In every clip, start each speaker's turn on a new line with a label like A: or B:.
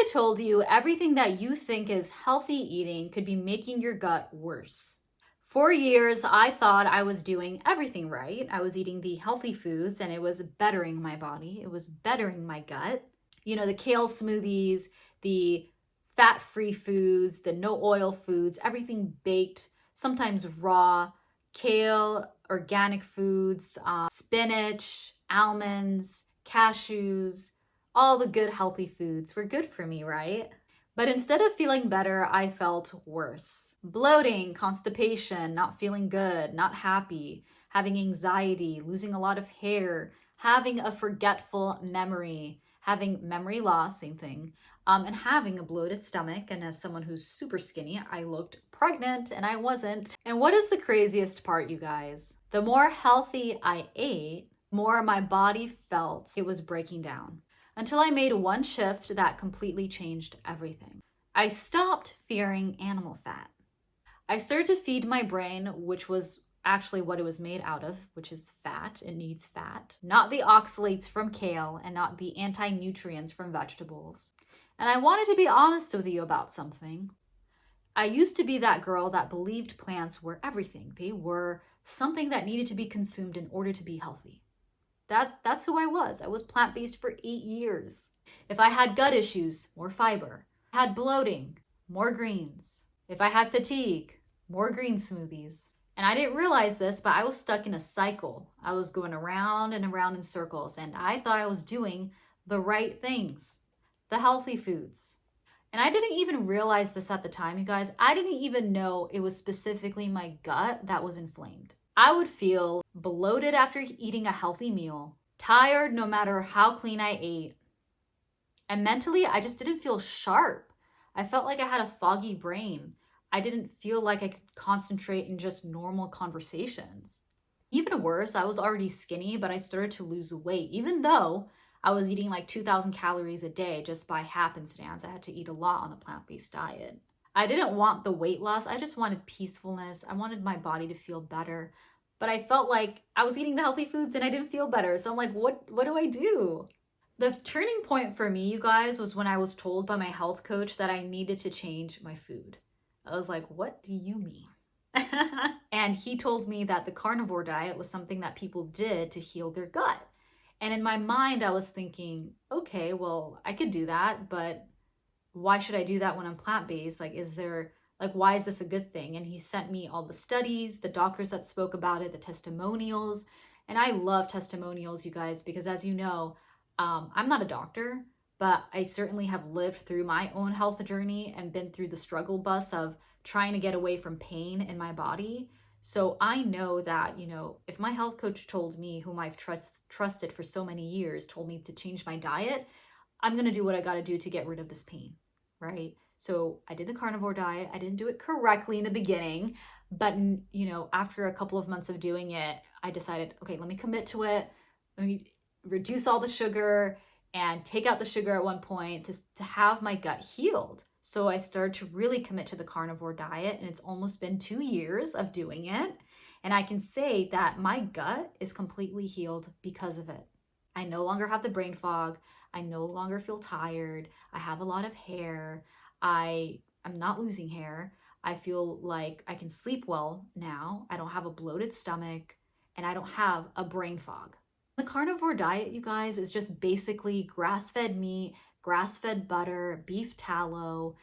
A: I told you everything that you think is healthy eating could be making your gut worse? For years, I thought I was doing everything right. I was eating the healthy foods and it was bettering my body, it was bettering my gut. You know, the kale smoothies, the fat free foods, the no oil foods, everything baked, sometimes raw, kale, organic foods, spinach, almonds, cashews, all the good healthy foods were good for me, right? But instead of feeling better, I felt worse. Bloating, constipation, not feeling good, not happy, having anxiety, losing a lot of hair, having a forgetful memory, having memory loss, same thing, and having a bloated stomach. And as someone who's super skinny, I looked pregnant and I wasn't. And what is the craziest part, you guys? The more healthy I ate, more my body felt it was breaking down. Until I made one shift that completely changed everything. I stopped fearing animal fat. I started to feed my brain, which was actually what it was made out of, which is fat. It needs fat, not the oxalates from kale and not the anti-nutrients from vegetables. And I wanted to be honest with you about something. I used to be that girl that believed plants were everything. They were something that needed to be consumed in order to be healthy. That's who I was. I was plant-based for 8 years. If I had gut issues, more fiber. If I had bloating, more greens. If I had fatigue, more green smoothies. And I didn't realize this, but I was stuck in a cycle. I was going around and around in circles, and I thought I was doing the right things, the healthy foods. And I didn't even realize this at the time, you guys. I didn't even know it was specifically my gut that was inflamed. I would feel bloated after eating a healthy meal, tired no matter how clean I ate. And mentally, I just didn't feel sharp. I felt like I had a foggy brain. I didn't feel like I could concentrate in just normal conversations. Even worse, I was already skinny, but I started to lose weight, even though I was eating like 2,000 calories a day just by happenstance. I had to eat a lot on the plant-based diet. I didn't want the weight loss. I just wanted peacefulness. I wanted my body to feel better. But I felt like I was eating the healthy foods and I didn't feel better. So I'm like, what do I do? The turning point for me, you guys, was when I was told by my health coach that I needed to change my food. I was like, what do you mean? And he told me that the carnivore diet was something that people did to heal their gut. And in my mind, I was thinking, okay, well, I could do that, but why should I do that when I'm plant-based? Why is this a good thing? And he sent me all the studies, the doctors that spoke about it, the testimonials. And I love testimonials, you guys, because as you know, I'm not a doctor, but I certainly have lived through my own health journey and been through the struggle bus of trying to get away from pain in my body. So I know that, if my health coach told me, whom I've trusted for so many years, told me to change my diet, I'm going to do what I got to do to get rid of this pain, right? So I did the carnivore diet. I didn't do it correctly in the beginning, but after a couple of months of doing it, I decided, okay, let me commit to it. Let me reduce all the sugar and take out the sugar at one point to have my gut healed. So I started to really commit to the carnivore diet, and it's almost been 2 years of doing it. And I can say that my gut is completely healed because of it. I no longer have the brain fog. I no longer feel tired. I have a lot of hair. I'm not losing hair. I feel like I can sleep well now. I don't have a bloated stomach, and I don't have a brain fog. The carnivore diet, you guys, is just basically grass-fed meat, grass-fed butter, beef tallow,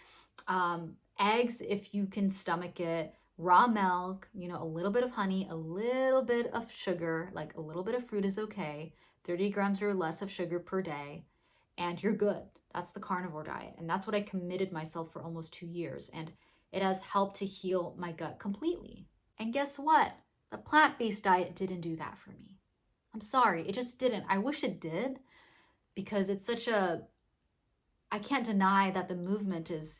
A: eggs if you can stomach it, raw milk, a little bit of honey, a little bit of sugar, like a little bit of fruit is okay, 30 grams or less of sugar per day, and you're good. That's the carnivore diet. And that's what I committed myself for almost 2 years. And it has helped to heal my gut completely. And guess what? The plant-based diet didn't do that for me. I'm sorry, it just didn't. I wish it did, because it's I can't deny that the movement is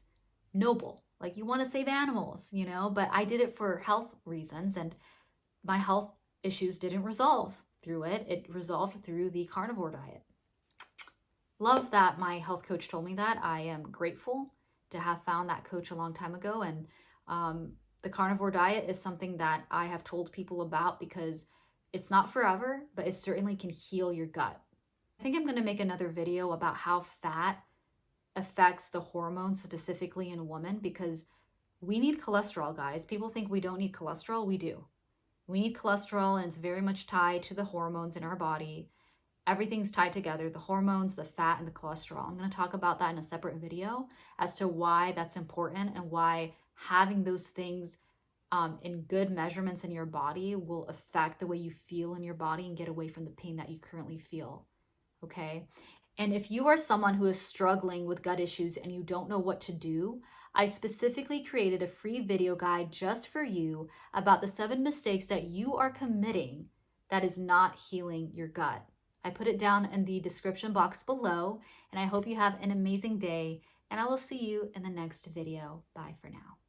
A: noble. Like, you want to save animals, but I did it for health reasons, and my health issues didn't resolve through it. It resolved through the carnivore diet. Love that my health coach told me that. I am grateful to have found that coach a long time ago. And the carnivore diet is something that I have told people about because it's not forever, but it certainly can heal your gut. I think I'm going to make another video about how fat affects the hormones specifically in women, because we need cholesterol, guys. People think we don't need cholesterol. We do. We need cholesterol, and it's very much tied to the hormones in our body. Everything's tied together, the hormones, the fat, and the cholesterol. I'm going to talk about that in a separate video as to why that's important and why having those things in good measurements in your body will affect the way you feel in your body and get away from the pain that you currently feel. Okay. And if you are someone who is struggling with gut issues and you don't know what to do, I specifically created a free video guide just for you about the 7 mistakes that you are committing that is not healing your gut. I put it down in the description box below, and I hope you have an amazing day, and I will see you in the next video. Bye for now.